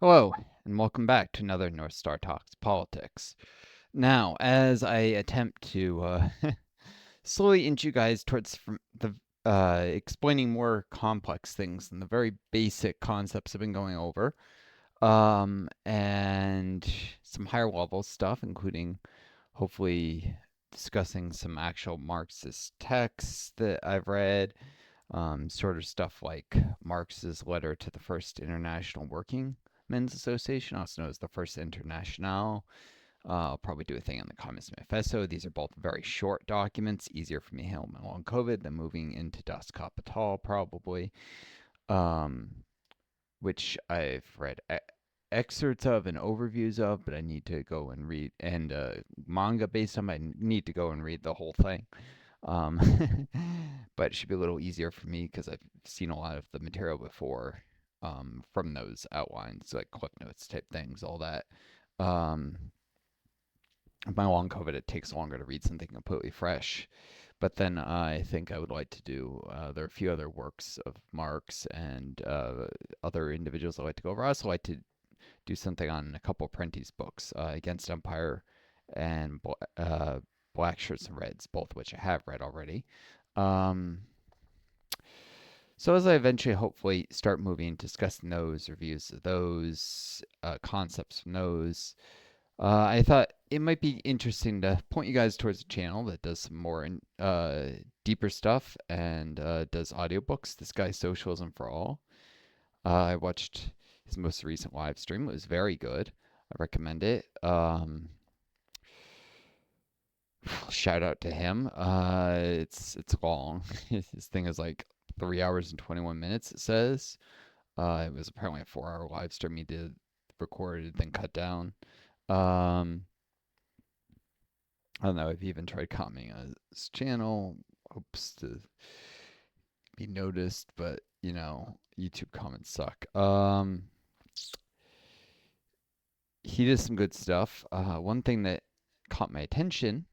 Hello, and welcome back to another Northstar Talks Politics. Now, as I attempt to slowly inch you guys towards the explaining more complex things than the very basic concepts I've been going over, and some higher level stuff, including hopefully discussing some actual Marxist texts that I've read, sort of stuff like Marx's letter to the First International Working Men's Association, also known as the First International. I'll probably do a thing on the Communist Manifesto. These are both very short documents, easier for me to handle my long COVID than moving into Das Kapital, probably, um, which I've read excerpts of and overviews of, but I need to go and read, and manga based on. I need to go and read the whole thing. Um, but it should be a little easier for me because I've seen a lot of the material before from those outlines, like clip notes type things, all that. Um, my long COVID, it takes longer to read something completely fresh. But then I think I would like to do, there are a few other works of Marx and other individuals I like to go over. I also like to do something on a couple of Prentice books, Against Empire and Black Shirts and Reds, both of which I have read already. Um, so as I eventually hopefully start moving, discussing those, reviews of those, concepts from those, I thought it might be interesting to point you guys towards a channel that does some more deeper stuff and does audiobooks. This guy, Socialism for All. I watched his most recent live stream. It was very good. I recommend it. Shout out to him. It's long. His thing is like 3 hours and 21 minutes. It says. It was apparently a 4 hour live stream he did, recorded, then cut down. Um, I don't know. I've even tried commenting on his channel. Hopes to be noticed, but YouTube comments suck. He did some good stuff. One thing that caught my attention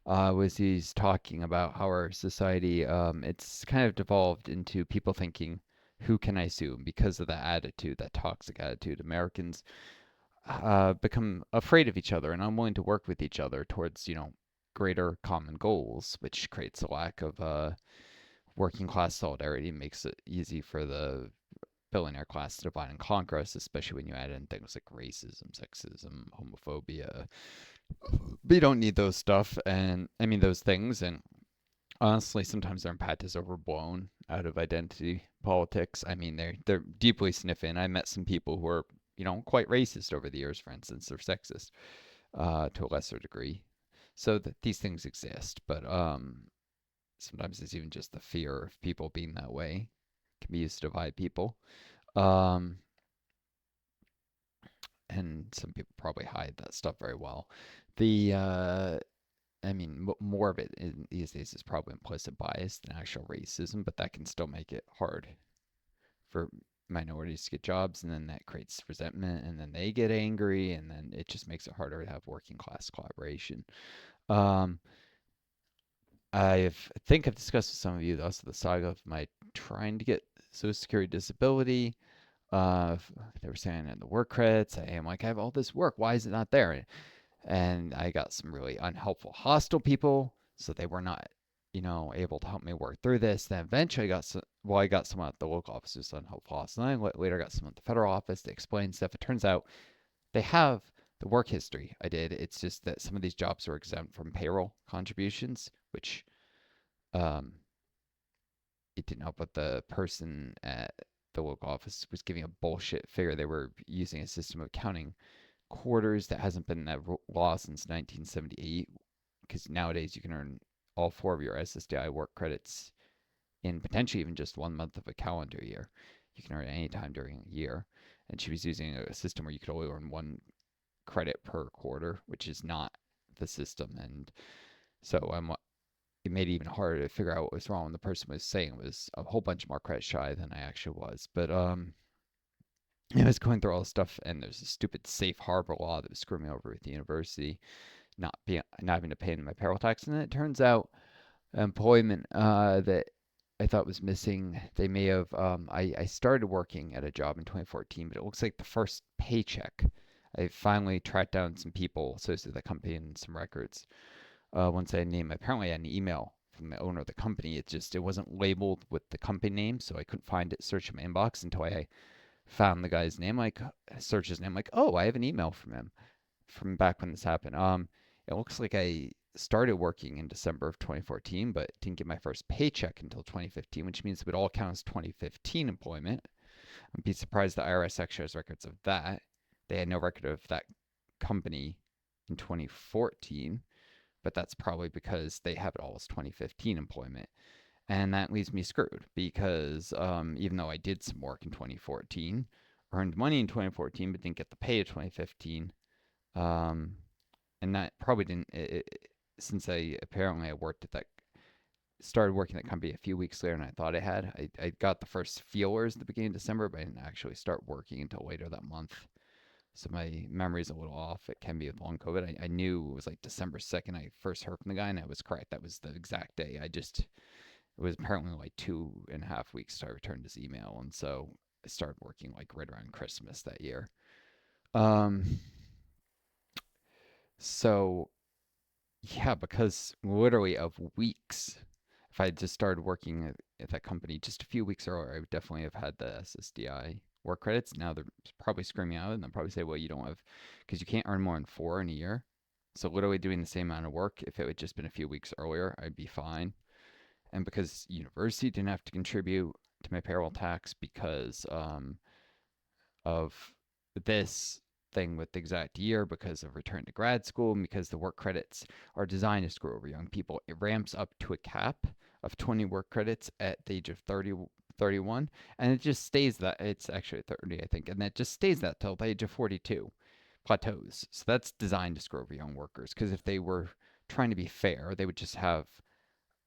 was he's talking about how our society, it's kind of devolved into people thinking, who can I sue? And because of that attitude, that toxic attitude, Americans become afraid of each other and unwilling to work with each other towards, greater common goals, which creates a lack of working class solidarity, makes it easy for the billionaire class to divide and conquer us, especially when you add in things like racism, sexism, homophobia. But you don't need those stuff, and I mean those things. And honestly, sometimes their impact is overblown out of identity politics. I mean, they're deeply sniffing. I met some people who are quite racist over the years. For instance, they're sexist to a lesser degree. So these things exist, but sometimes it's even just the fear of people being that way can be used to divide people. Um, and some people probably hide that stuff very well. The I mean, more of it these days is probably implicit bias than actual racism, but that can still make it hard for minorities to get jobs, and then that creates resentment, and then they get angry, and then it just makes it harder to have working class collaboration. Um, I think I've discussed with some of you also the saga of my trying to get Social Security disability. They were saying in the work credits, I'm like, I have all this work. Why is it not there? And I got some really unhelpful, hostile people, so they were not, able to help me work through this. Then eventually I got someone at the local office who's unhelpful, hostile. And then later I got someone at the federal office to explain stuff. It turns out they have the work history I did. It's just that some of these jobs are exempt from payroll contributions, which um, it didn't help. But the person at the local office was giving a bullshit figure. They were using a system of counting quarters that hasn't been that law since 1978. Because nowadays you can earn all four of your SSDI work credits in potentially even just 1 month of a calendar year. You can earn it any time during a year. And she was using a system where you could only earn one credit per quarter, which is not the system. And so it made it even harder to figure out what was wrong. The person was saying was a whole bunch more credit shy than I actually was. But I was going through all this stuff, and there's a stupid safe harbor law that was screwing me over with the university, not having to pay my payroll tax. And then it turns out employment that I thought was missing. They may have. I started working at a job in 2014, but it looks like the first paycheck. I finally tracked down some people associated with the company and some records. Once I named, apparently I had an email from the owner of the company. It wasn't labeled with the company name, so I couldn't find it. Search in my inbox until I found the guy's name. Like search his name. Like, oh, I have an email from him from back when this happened. It looks like I started working in December of 2014, but didn't get my first paycheck until 2015, which means it would all count as 2015 employment. I'd be surprised the IRS actually has records of that. They had no record of that company in 2014, but that's probably because they have it all as 2015 employment. And that leaves me screwed because even though I did some work in 2014, earned money in 2014, but didn't get the pay of 2015, um, and that probably didn't since I apparently I worked at that started working at that company a few weeks later than I thought I had. I got the first feelers at the beginning of December, but I didn't actually start working until later that month. So my memory's a little off. It can be with long COVID. I knew it was like December 2nd I first heard from the guy, and I was correct. That was the exact day. It was apparently like 2.5 weeks till I returned his email, and so I started working like right around Christmas that year. Um, so yeah, because literally of weeks, if I had just started working at that company just a few weeks earlier, I would definitely have had the SSDI work credits. Now they're probably screaming out and they'll probably say, well, you don't have, because you can't earn more than 4 in a year. So literally doing the same amount of work, if it had just been a few weeks earlier, I'd be fine. And because university didn't have to contribute to my payroll tax because of this thing with the exact year because of return to grad school and because the work credits are designed to screw over young people. It ramps up to a cap of 20 work credits at the age of 30, 31, and it just stays that. It's actually 30, I think, and that just stays that till the age of 42, plateaus. So that's designed to screw over young workers because if they were trying to be fair, they would just have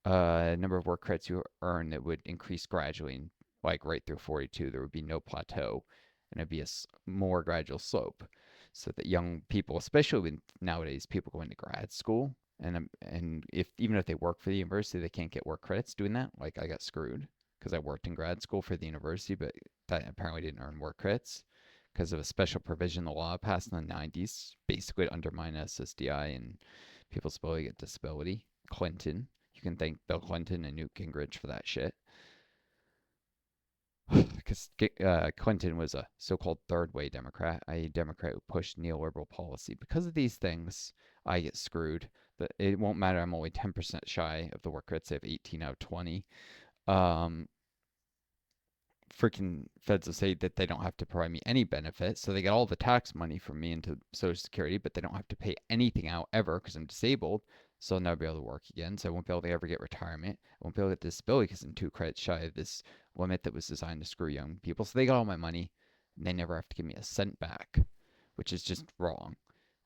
number of work credits you earn that would increase gradually, and like right through 42, there would be no plateau, and it'd be a more gradual slope, so that young people, especially when nowadays people go into grad school, and if even if they work for the university, they can't get work credits doing that. Like I got screwed because I worked in grad school for the university, but that apparently didn't earn work credits because of a special provision the law passed in the 90s, basically to undermine SSDI and people's ability to get disability. Clinton. You can thank Bill Clinton and Newt Gingrich for that shit. Because Clinton was a so called third way Democrat, a Democrat who pushed neoliberal policy. Because of these things, I get screwed. But it won't matter. I'm only 10% shy of the work credits. I have 18 out of 20. Um, freaking feds will say that they don't have to provide me any benefit. So they get all the tax money from me into Social Security, but they don't have to pay anything out ever because I'm disabled. So I'll never be able to work again. So I won't be able to ever get retirement. I won't be able to get disability because I'm 2 credits shy of this limit that was designed to screw young people. So they got all my money and they never have to give me a cent back, which is just wrong.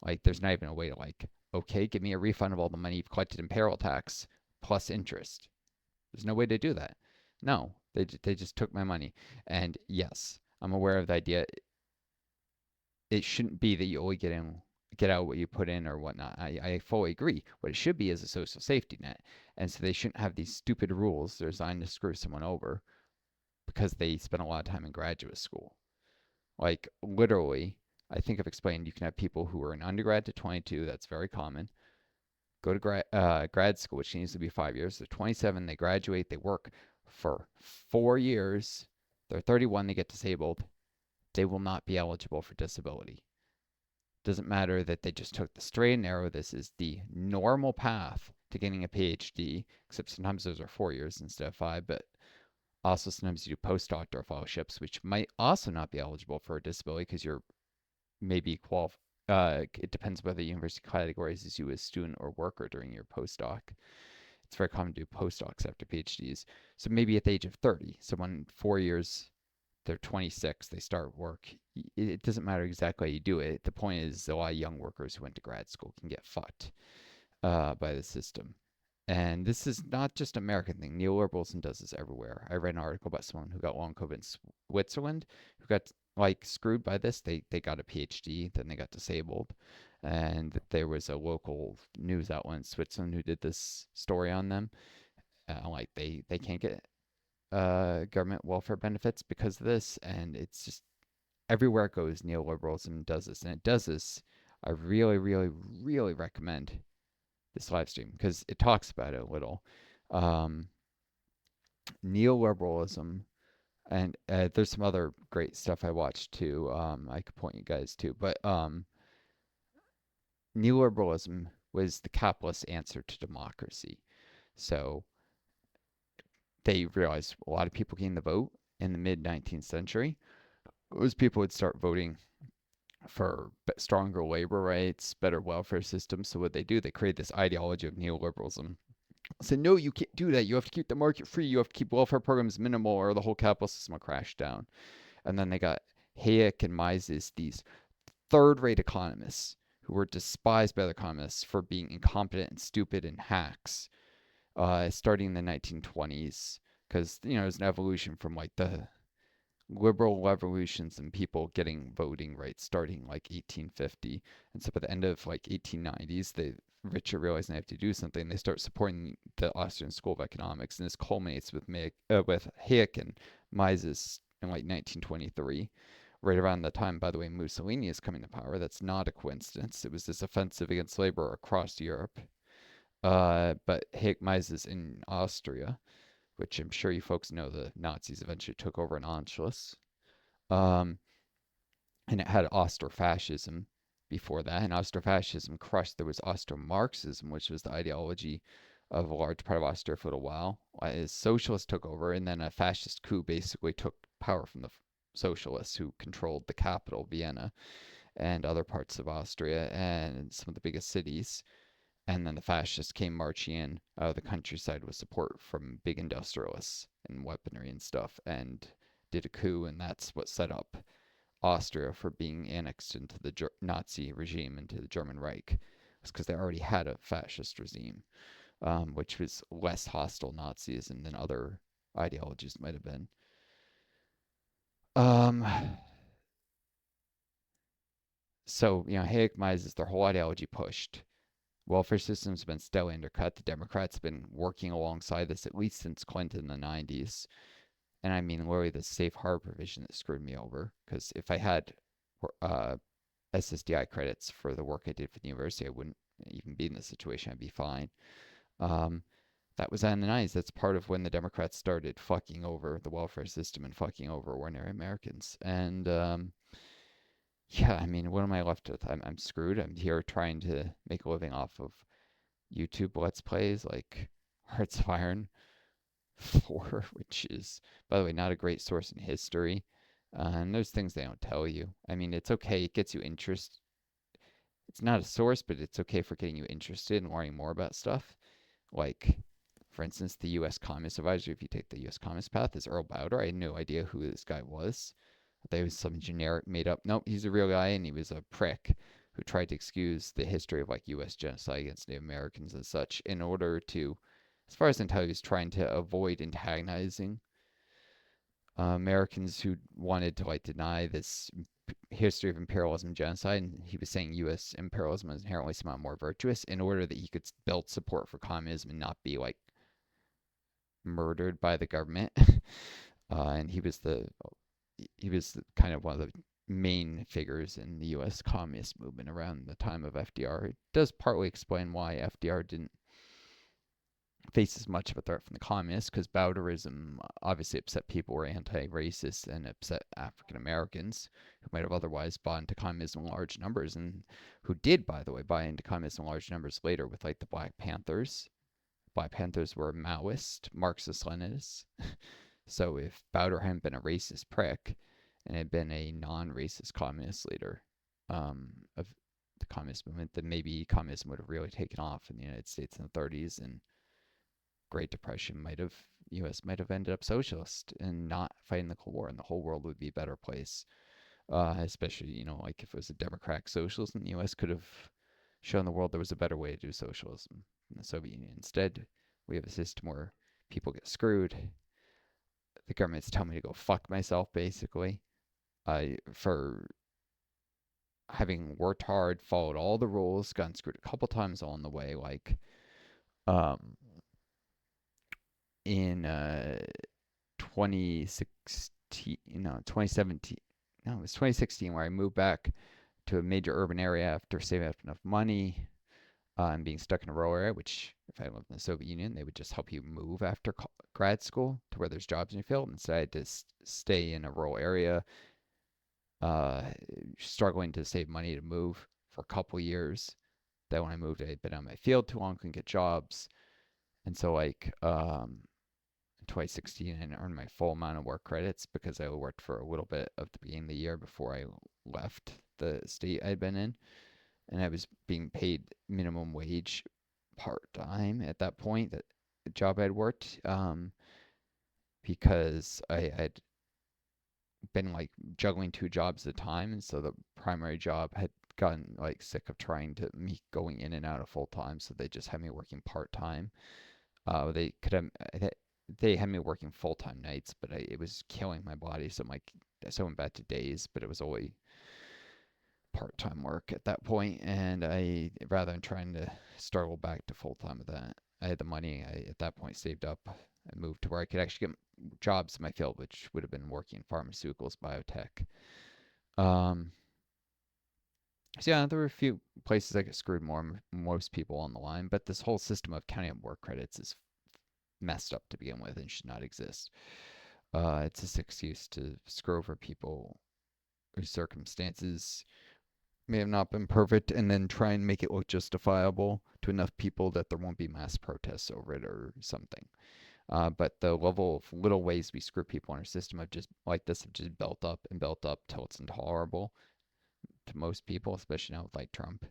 Like there's not even a way to like, okay, give me a refund of all the money you've collected in payroll tax plus interest. There's no way to do that. No, they just took my money. And yes, I'm aware of the idea. It shouldn't be that you only get out what you put in or whatnot. I fully agree. What it should be is a social safety net. And so they shouldn't have these stupid rules that are designed to screw someone over because they spent a lot of time in graduate school. Like literally, I think I've explained you can have people who are an undergrad to 22. That's very common. Go to grad school, which needs to be 5 years. They're 27, they graduate, they work for 4 years. They're 31, they get disabled. They will not be eligible for disability. Doesn't matter that they just took the straight and narrow. This is the normal path to getting a PhD, except sometimes those are 4 years instead of five, but also sometimes you do postdoctoral fellowships, which might also not be eligible for a disability because you're maybe it depends whether the university categorizes you as student or worker during your postdoc. It's very common to do postdocs after PhDs. So maybe at the age of 30, someone 4 years, they're 26, they start work. It doesn't matter exactly how you do it. The point is, a lot of young workers who went to grad school can get fucked by the system. And this is not just an American thing. Neoliberalism does this everywhere. I read an article about someone who got long COVID in Switzerland, who got like screwed by this. They got a PhD, then they got disabled, and there was a local news outlet in Switzerland who did this story on them. Like they can't get government welfare benefits because of this, and it's just everywhere it goes, neoliberalism does this, and it does this. I really, really, really recommend this live stream because it talks about it a little. Um, Neoliberalism, and there's some other great stuff I watched too. I could point you guys to, but neoliberalism was the capitalist answer to democracy. So they realized a lot of people came to vote in the mid 19th century. Those people would start voting for stronger labor rights, better welfare systems. So what they do, they create this ideology of neoliberalism. So no, you can't do that. You have to keep the market free. You have to keep welfare programs minimal, or the whole capital system will crash down. And then they got Hayek and Mises, these third-rate economists who were despised by other economists for being incompetent and stupid and hacks, starting in the 1920s. Because there's an evolution from like the liberal revolutions and people getting voting rights starting like 1850. And so by the end of like 1890s, the richer realize they have to do something. They start supporting the Austrian School of Economics, and this culminates with with Hayek and Mises in like 1923. Right around the time, by the way, Mussolini is coming to power. That's not a coincidence. It was this offensive against labor across Europe. But Hayek Mises in Austria, which I'm sure you folks know, the Nazis eventually took over in Anschluss. Um, and it had Austro-fascism before that, and Austro-fascism crushed. There was Austro-Marxism, which was the ideology of a large part of Austria for a while, as socialists took over, and then a fascist coup basically took power from the socialists who controlled the capital, Vienna, and other parts of Austria, and some of the biggest cities. And then the fascists came marching in out of the countryside with support from big industrialists and weaponry and stuff, and did a coup, and that's what set up Austria for being annexed into the Nazi regime, into the German Reich. It's because they already had a fascist regime, which was less hostile Nazism than other ideologies might have been. Um, so, Hayek Mises, their whole ideology pushed. Welfare systems have been steadily undercut. The Democrats have been working alongside this at least since Clinton in the 90s. And I mean, literally, the safe harbor provision that screwed me over. Because if I had uh, SSDI credits for the work I did for the university, I wouldn't even be in this situation. I'd be fine. Um, that was in the 90s. That's part of when the Democrats started fucking over the welfare system and fucking over ordinary Americans. And yeah, I mean, what am I left with? I'm screwed. I'm here trying to make a living off of YouTube Let's Plays like Hearts of Iron 4, which is, by the way, not a great source in history. And there's things they don't tell you. I mean, it's okay. It gets you interest. It's not a source, but it's okay for getting you interested in learning more about stuff. Like, for instance, the U.S. Communist Advisor, if you take the U.S. Communist path, is Earl Bowder. I had no idea who this guy was. There was some generic made up. Nope, he's a real guy, and he was a prick who tried to excuse the history of like U.S. genocide against Native Americans and such in order to, as far as I can tell, he was trying to avoid antagonizing Americans who wanted to like deny this history of imperialism and genocide. And he was saying U.S. imperialism is inherently somehow more virtuous in order that he could build support for communism and not be like murdered by the government. And he was kind of one of the main figures in the U.S. communist movement around the time of FDR. It does partly explain why FDR didn't face as much of a threat from the communists, because Bowderism obviously upset people who were anti-racist and upset African Americans who might have otherwise bought into communism in large numbers, and who did, by the way, buy into communism in large numbers later with like the Black Panthers. Black Panthers were Maoist, Marxist Leninists. So if Bowder hadn't been a racist prick and had been a non-racist communist leader of the communist movement, then maybe communism would have really taken off in the United States in the 30s, and Great Depression U.S. might have ended up socialist and not fighting the Cold War, and the whole world would be a better place. Especially, like if it was a democratic socialism, the U.S. could have shown the world there was a better way to do socialism than the Soviet Union. Instead, we have a system where people get screwed. The government's telling me to go fuck myself, basically, for having worked hard, followed all the rules, gotten screwed a couple times along the way, like um, in 2016, 2017. No, it was 2016 where I moved back to a major urban area after saving up enough money and being stuck in a rural area, which if I lived in the Soviet Union, they would just help you move after grad school to where there's jobs in your field. Instead, I had to stay in a rural area, uh, struggling to save money to move for a couple years. Then when I moved, I had been on my field too long, couldn't get jobs. And so in 2016, I didn't earn my full amount of work credits because I worked for a little bit of the beginning of the year before I left the state I'd been in. And I was being paid minimum wage part time at that point, that the job I'd worked, because I'd been like juggling two jobs at a time. And so the primary job had gotten like sick of trying to me going in and out of full time. So they just had me working part time. They could have, they had me working full time nights, but it was killing my body. So so I went back to days, but it was only part-time work at that point, and I rather than trying to struggle back to full-time with that, I had the money I at that point saved up and moved to where I could actually get jobs in my field, which would have been working in pharmaceuticals, biotech. Um, so yeah, there were a few places I got screwed more most people on the line, but this whole system of counting up work credits is messed up to begin with and should not exist. It's this excuse to screw over people whose circumstances may have not been perfect and then try and make it look justifiable to enough people that there won't be mass protests over it or something. But the level of little ways we screw people in our system have just like this have just built up and built up till it's intolerable to most people, especially now with like Trump.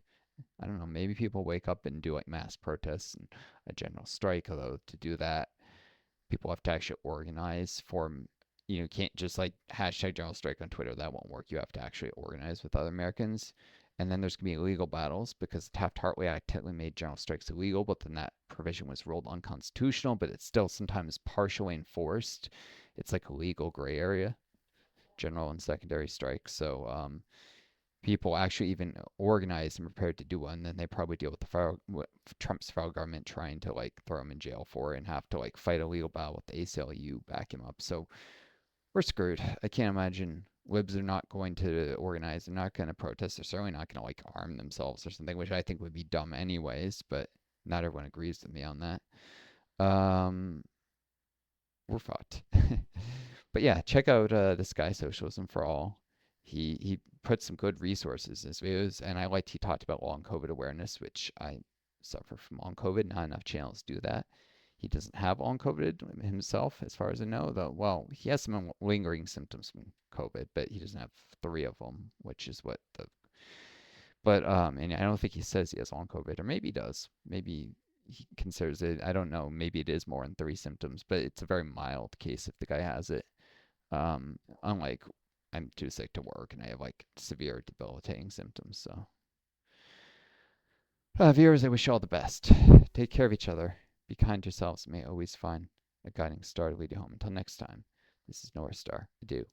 I don't know, maybe people wake up and do like mass protests and a general strike, although to do that, people have to actually organize, form. You can't just like hashtag general strike on Twitter. That won't work. You have to actually organize with other Americans. And then there's going to be legal battles because the Taft-Hartley Act technically made general strikes illegal, but then that provision was ruled unconstitutional, but it's still sometimes partially enforced. It's like a legal gray area, general and secondary strikes. So people actually even organized and prepared to do one, then they probably deal with Trump's federal government trying to like throw him in jail for it and have to like fight a legal battle with the ACLU back him up. So we're screwed. I can't imagine libs are not going to organize. They're not going to protest. They're certainly not going to like arm themselves or something, which I think would be dumb anyways. But not everyone agrees with me on that. Um, we're fucked. But yeah, check out this guy Socialism for All. He put some good resources in his videos, and I liked he talked about long COVID awareness, which I suffer from long COVID. Not enough channels do that. He doesn't have long COVID himself, as far as I know. Though, well, he has some lingering symptoms from COVID, but he doesn't have three of them, which is what the. But and I don't think he says he has long COVID, or maybe he does. Maybe he considers it. I don't know. Maybe it is more than three symptoms, but it's a very mild case if the guy has it. Unlike I'm too sick to work and I have like severe debilitating symptoms. So, viewers, I wish you all the best. Take care of each other. Be kind to yourselves. May always find a guiding star to lead you home. Until next time, this is Northstar. Adieu.